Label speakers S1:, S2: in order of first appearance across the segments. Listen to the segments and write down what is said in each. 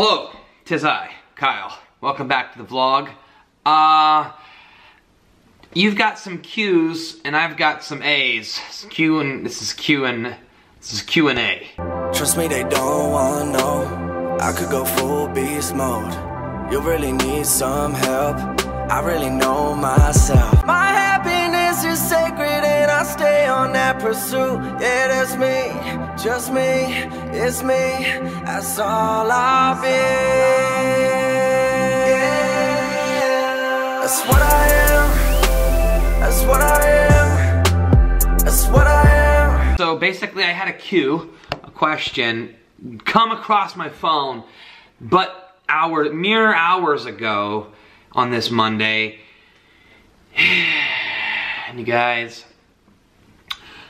S1: Hello, 'tis I, Kyle. Welcome back to the vlog. You've got some Q's and I've got some A's. This is Q and A.
S2: Trust me, they don't wanna know. I could go full beast mode. You really need some help. I really know myself. My happiness is sacred and I stay on that pursuit. Yeah, that's me, just me, it's me. That's all I've been. Yeah. That's what I am. That's what I am. That's what I am.
S1: So basically I had a question, come across my phone, but mere hours ago on this Monday. And you guys,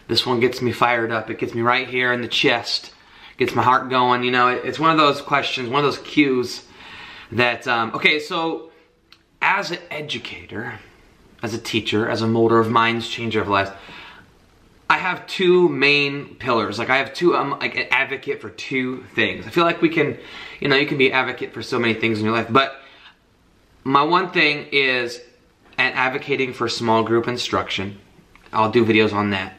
S1: this one gets me fired up. It gets me right here in the chest. Gets my heart going. You know, it's one of those questions, one of those cues that, okay, so as an educator, as a teacher, as a molder of minds, changer of lives, I have two main pillars. Like I have two, I'm like an advocate for two things. I feel like we can, you know, you can be an advocate for so many things in your life, but my one thing is advocating for small group instruction. I'll do videos on that.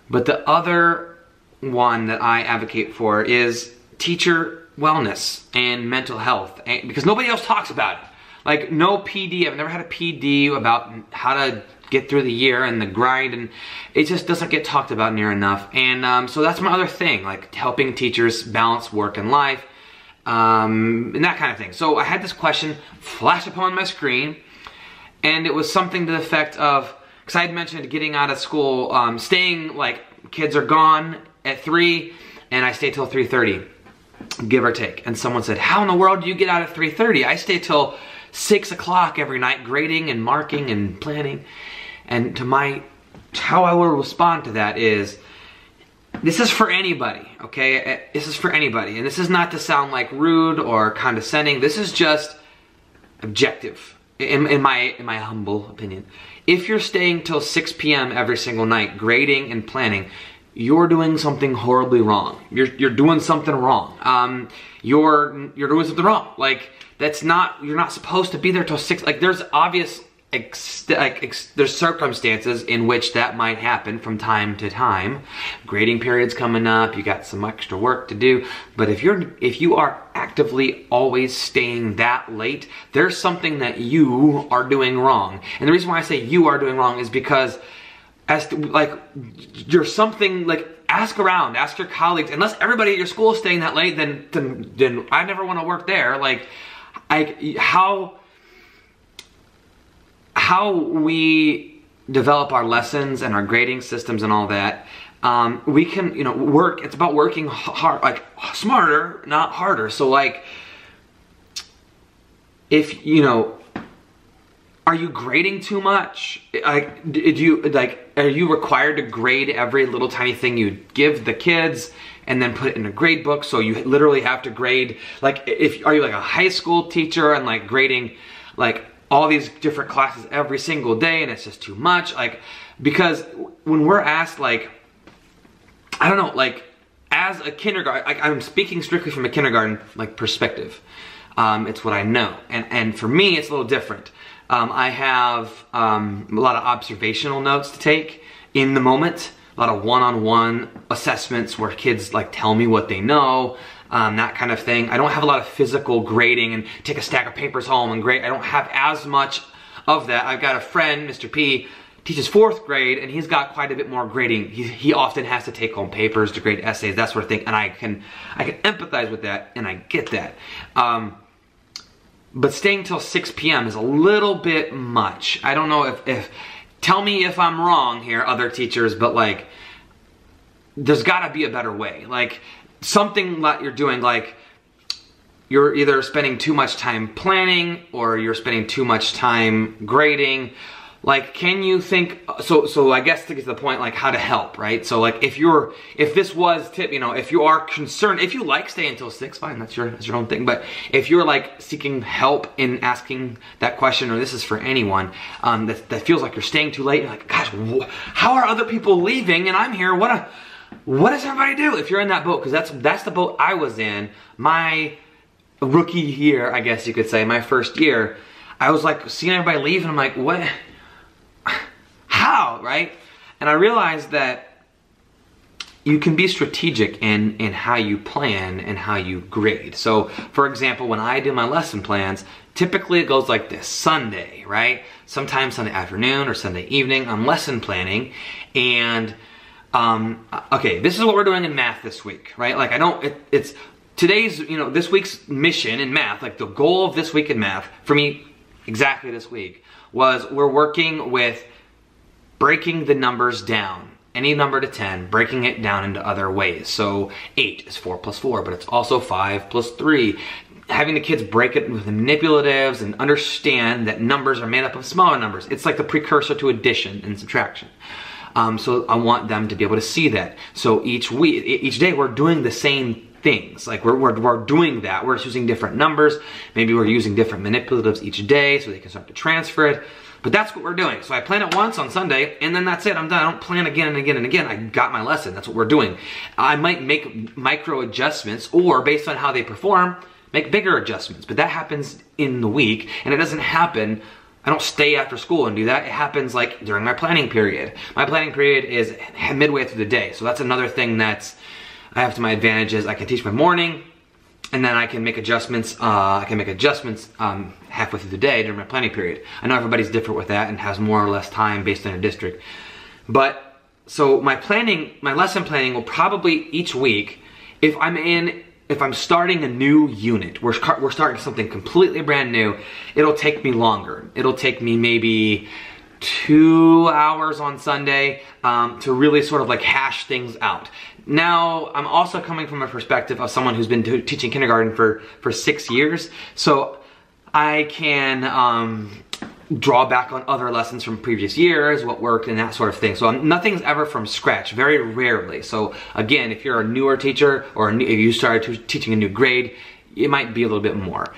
S1: But the other one that I advocate for is teacher wellness and mental health, because nobody else talks about it. Like no PD, I've never had a PD about how to get through the year and the grind, and it just doesn't get talked about near enough. And so that's my other thing, like helping teachers balance work and life, and that kind of thing. So I had this question flash upon my screen, and it was something to the effect of, because I had mentioned getting out of school, staying, like kids are gone at 3 and I stay till 3:30, give or take. And someone said, how in the world do you get out at 3:30? I stay till 6 o'clock every night grading and marking and planning. And how I will respond to that is, this is for anybody, okay? This is for anybody. And this is not to sound like rude or condescending. This is just objective, in my humble opinion. If you're staying till 6 p.m. every single night, grading and planning, you're doing something horribly wrong. You're doing something wrong. You're doing something wrong. Like, you're not supposed to be there till 6. Like, there's obvious, there's circumstances in which that might happen from time to time. Grading periods coming up, you got some extra work to do. But if you are actively always staying that late, there's something that you are doing wrong. And the reason why I say you are doing wrong is because you're something, like, ask around, ask your colleagues. Unless everybody at your school is staying that late, then I never want to work there. Like, how we develop our lessons and our grading systems and all that, we can, you know, work. It's about working hard, like smarter, not harder. So, like, if you know, are you grading too much? Like, are you required to grade every little tiny thing you give the kids and then put it in a grade book? So you literally have to grade, like, are you like a high school teacher and like grading like all these different classes every single day, and it's just too much? Like, because when we're asked, like, I don't know, like, as a kindergarten, I'm speaking strictly from a kindergarten like perspective. It's what I know, and for me it's a little different. I have a lot of observational notes to take in the moment, a lot of one-on-one assessments where kids like tell me what they know, that kind of thing. I don't have a lot of physical grading and take a stack of papers home and grade. I don't have as much of that. I've got a friend, Mr. P, teaches 4th grade, and he's got quite a bit more grading. He often has to take home papers to grade essays, that sort of thing, and I can empathize with that, and I get that. But staying till 6 p.m. is a little bit much. I don't know if tell me if I'm wrong here, other teachers, but like, there's gotta be a better way. Like, something that you're doing, like, you're either spending too much time planning or you're spending too much time grading. Like, can you think, so I guess to get to the point, like, how to help, right? So, like, if this was tip, you know, if you are concerned, if you like staying until 6, fine, that's your own thing. But if you're like seeking help in asking that question, or this is for anyone, that feels like you're staying too late, you're like, gosh, how are other people leaving and I'm here? What does everybody do? If you're in that boat, because that's the boat I was in. My rookie year, I guess you could say, my first year, I was like seeing everybody leave and I'm like, what? How, right? And I realized that you can be strategic in how you plan and how you grade. So, for example, when I do my lesson plans, typically it goes like this: Sunday, right? Sometimes Sunday afternoon or Sunday evening, I'm lesson planning. And, okay, this is what we're doing in math this week, right? Like, it's today's, this week's mission in math, like the goal of this week in math, for me, exactly this week, was we're working with breaking the numbers down. Any number to 10, breaking it down into other ways. So 8 is 4 plus 4, but it's also 5 plus 3. Having the kids break it with manipulatives and understand that numbers are made up of smaller numbers. It's like the precursor to addition and subtraction. So I want them to be able to see that. So each day we're doing the same things. Like we're doing that. We're just using different numbers. Maybe we're using different manipulatives each day so they can start to transfer it. But that's what we're doing. So I plan it once on Sunday, and then that's it. I'm done. I don't plan again and again and again. I got my lesson. That's what we're doing. I might make micro adjustments, or based on how they perform, make bigger adjustments. But that happens in the week, and it doesn't happen. I don't stay after school and do that. It happens like during my planning period. My planning period is midway through the day. So that's another thing that's I have to my advantage is I can teach my morning, and then I can make adjustments. Halfway through the day during my planning period. I know everybody's different with that and has more or less time based on your district. But so my lesson planning will probably each week, if I'm starting a new unit, we're starting something completely brand new, it'll take me longer. It'll take me maybe 2 hours on Sunday to really sort of like hash things out. Now, I'm also coming from a perspective of someone who's been teaching kindergarten for 6 years, so I can draw back on other lessons from previous years, what worked and that sort of thing. So nothing's ever from scratch, very rarely. So again, if you're a newer teacher or if you started teaching a new grade, it might be a little bit more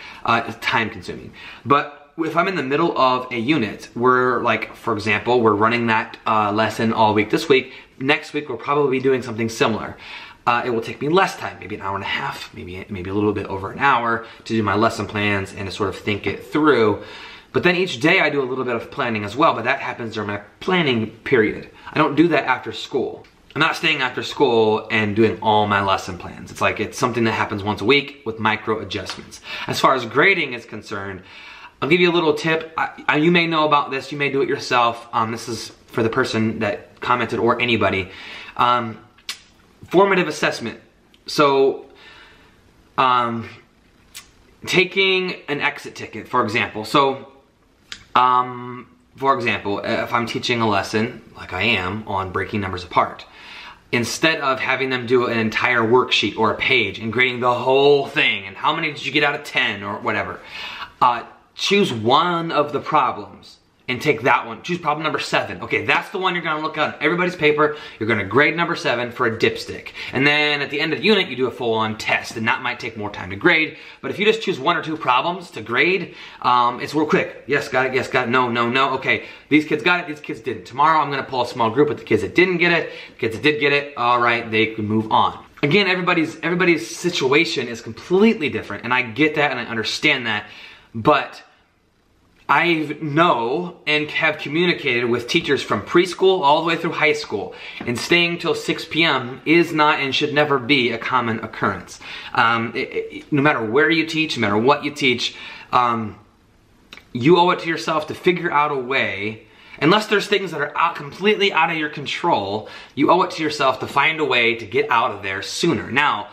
S1: time consuming. But if I'm in the middle of a unit, we're like, for example, we're running that lesson all week this week, next week we'll probably be doing something similar. It will take me less time, maybe an hour and a half, maybe a little bit over an hour to do my lesson plans and to sort of think it through. But then each day I do a little bit of planning as well, but that happens during my planning period. I don't do that after school. I'm not staying after school and doing all my lesson plans. It's like it's something that happens once a week with micro adjustments. As far as grading is concerned, I'll give you a little tip. You may know about this, you may do it yourself. This is for the person that commented or anybody. Formative assessment. So, taking an exit ticket, for example. So, for example, if I'm teaching a lesson, like I am, on breaking numbers apart, instead of having them do an entire worksheet or a page and grading the whole thing, and how many did you get out of 10 or whatever, choose one of the problems and take that one. Choose problem number 7. Okay, that's the one you're gonna look at on everybody's paper. You're gonna grade number 7 for a dipstick. And then at the end of the unit, you do a full-on test, and that might take more time to grade. But if you just choose 1 or 2 problems to grade, it's real quick. Yes, got it, yes, got it, no, no, no. Okay, these kids got it, these kids didn't. Tomorrow, I'm gonna pull a small group with the kids that didn't get it. The kids that did get it, all right, they can move on. Again, everybody's situation is completely different, and I get that and I understand that, but I know and have communicated with teachers from preschool all the way through high school, and staying till 6 p.m. is not and should never be a common occurrence. No matter where you teach, no matter what you teach, you owe it to yourself to figure out a way, unless there's things that are completely out of your control, you owe it to yourself to find a way to get out of there sooner. Now,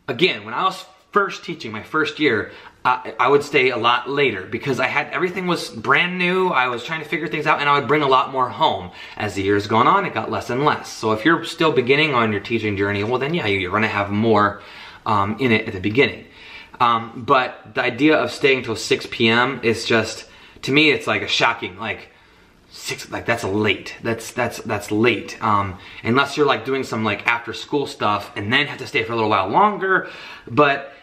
S1: again, when I was first teaching, my first year, I would stay a lot later because everything was brand new. I was trying to figure things out, and I would bring a lot more home. As the years gone on, it got less and less. So if you're still beginning on your teaching journey, well then yeah, you're gonna have more in it at the beginning. But the idea of staying till 6 p.m. is just, to me, it's like a shocking, like that's late. That's late. Unless you're like doing some like after school stuff and then have to stay for a little while longer. But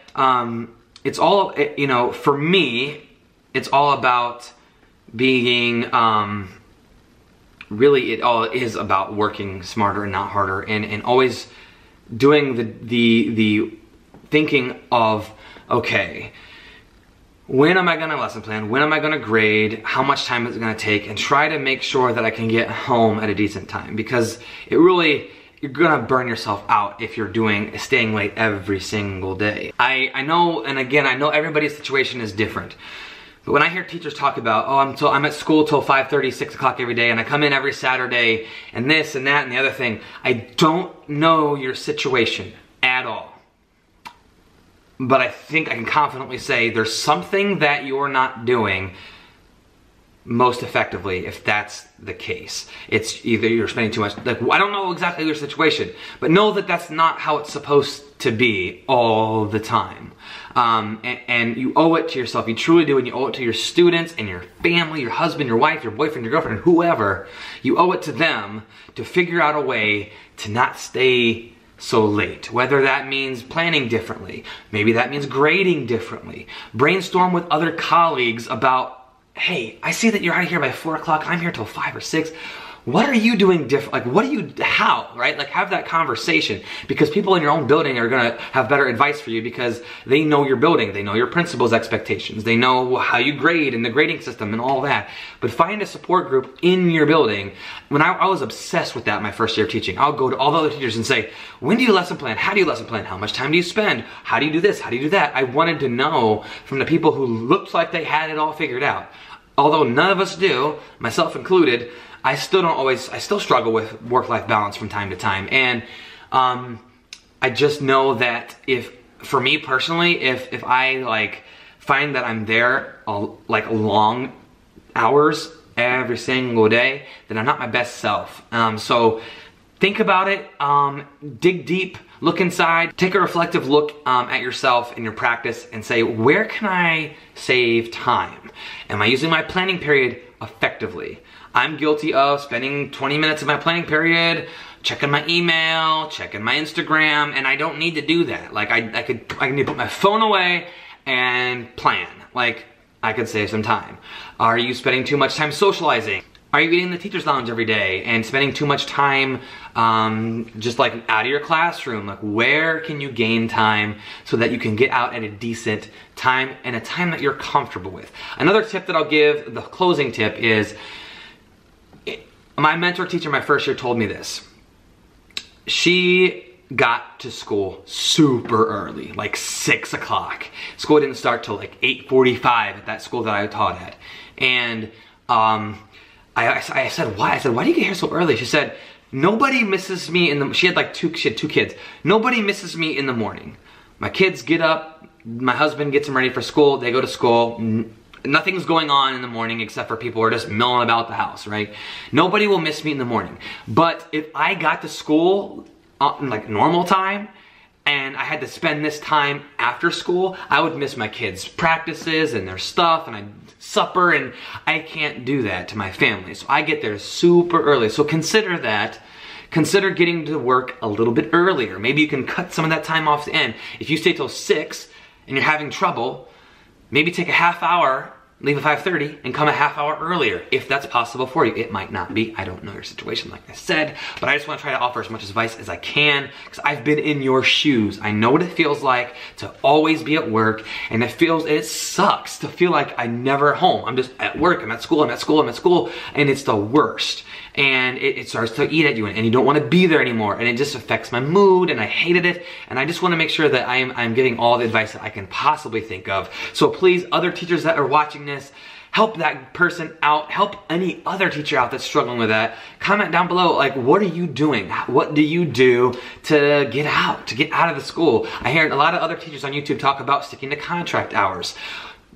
S1: it's all, you know, for me, it's all about being, really it all is about working smarter and not harder, and always doing the thinking of, okay, when am I gonna lesson plan? When am I gonna grade? How much time is it gonna take? And try to make sure that I can get home at a decent time, because you're gonna burn yourself out if you're staying late every single day. I know, and again, I know everybody's situation is different. But when I hear teachers talk about, oh, I'm at school till 5:30, 6 o'clock every day, and I come in every Saturday, and this and that and the other thing, I don't know your situation at all. But I think I can confidently say there's something that you're not doing most effectively, if that's the case. It's either you're spending too much, like, I don't know exactly your situation, but know that that's not how it's supposed to be all the time. And you owe it to yourself, you truly do, and you owe it to your students and your family, your husband, your wife, your boyfriend, your girlfriend, whoever. You owe it to them to figure out a way to not stay so late. Whether that means planning differently, maybe that means grading differently. Brainstorm with other colleagues about, hey, I see that you're out of here by 4 o'clock, I'm here till 5 or 6. What are you doing different? Like, how, right? Like, have that conversation, because people in your own building are gonna have better advice for you because they know your building, they know your principal's expectations, they know how you grade and the grading system and all that. But find a support group in your building. When I was obsessed with that my first year of teaching, I'll go to all the other teachers and say, when do you lesson plan? How do you lesson plan? How much time do you spend? How do you do this? How do you do that? I wanted to know from the people who looked like they had it all figured out. Although none of us do, myself included, I still struggle with work-life balance from time to time. And I just know that for me personally, if I find that I'm there long hours every single day, then I'm not my best self. So think about it, dig deep, look inside, take a reflective look at yourself and your practice and say, where can I save time? Am I using my planning period effectively? I'm guilty of spending 20 minutes of my planning period checking my email, checking my Instagram, and I don't need to do that. Like, I need to put my phone away and plan. Like, I could save some time. Are you spending too much time socializing? Are you eating in the teacher's lounge every day and spending too much time just like out of your classroom? Like, where can you gain time so that you can get out at a decent time and a time that you're comfortable with? Another tip that I'll give, the closing tip, is my mentor teacher my first year told me this. She got to school super early, like 6 o'clock. School didn't start till like 8:45 at that school that I taught at. And I said, why? I said, why do you get here so early? She said, nobody misses me in the, she had two kids. Nobody misses me in the morning. My kids get up, my husband gets them ready for school, they go to school. Nothing's going on in the morning except for people are just milling about the house, right? Nobody will miss me in the morning. But if I got to school like normal time and I had to spend this time after school, I would miss my kids' practices and their stuff and supper, and I can't do that to my family. So I get there super early. So consider that. Consider getting to work a little bit earlier. Maybe you can cut some of that time off the end. If you stay till 6 and you're having trouble, maybe take a half hour, leave at 5:30, and come a half hour earlier, if that's possible for you. It might not be. I don't know your situation, like I said, but I just want to try to offer as much advice as I can, because I've been in your shoes. I know what it feels like to always be at work, and it sucks to feel like I'm never home. I'm just at work, I'm at school, I'm at school, I'm at school, and it's the worst. And it starts to eat at you, and you don't want to be there anymore, and it just affects my mood, and I hated it, and I just want to make sure that I'm giving all the advice that I can possibly think of. So please, other teachers that are watching this, help that person out, help any other teacher out that's struggling with that. Comment down below, like, what are you doing? What do you do to get out of the school? I hear a lot of other teachers on YouTube talk about sticking to contract hours.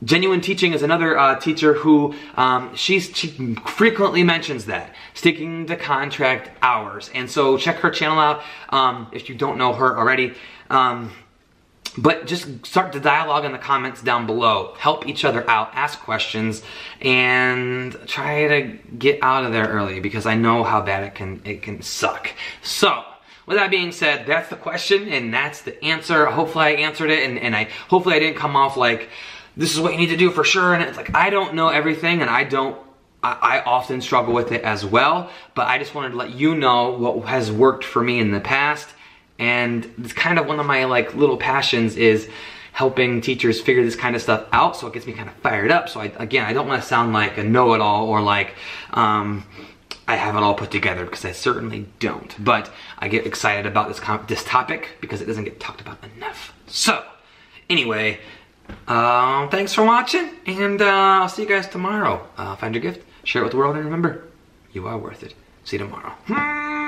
S1: Genuine Teaching is another teacher who, she frequently mentions that, sticking to contract hours. And so check her channel out if you don't know her already. But just start the dialogue in the comments down below. Help each other out, ask questions, and try to get out of there early, because I know how bad it can suck. So, with that being said, that's the question and that's the answer. Hopefully I answered it, and hopefully I didn't come off like, this is what you need to do for sure, and it's like, I don't know everything, and I often struggle with it as well, but I just wanted to let you know what has worked for me in the past, and it's kind of one of my like little passions is helping teachers figure this kind of stuff out, so it gets me kind of fired up. So again, I don't want to sound like a know-it-all or like I have it all put together, because I certainly don't. But I get excited about this topic because it doesn't get talked about enough. So anyway, thanks for watching, and I'll see you guys tomorrow. Find your gift, share it with the world, and remember, you are worth it. See you tomorrow.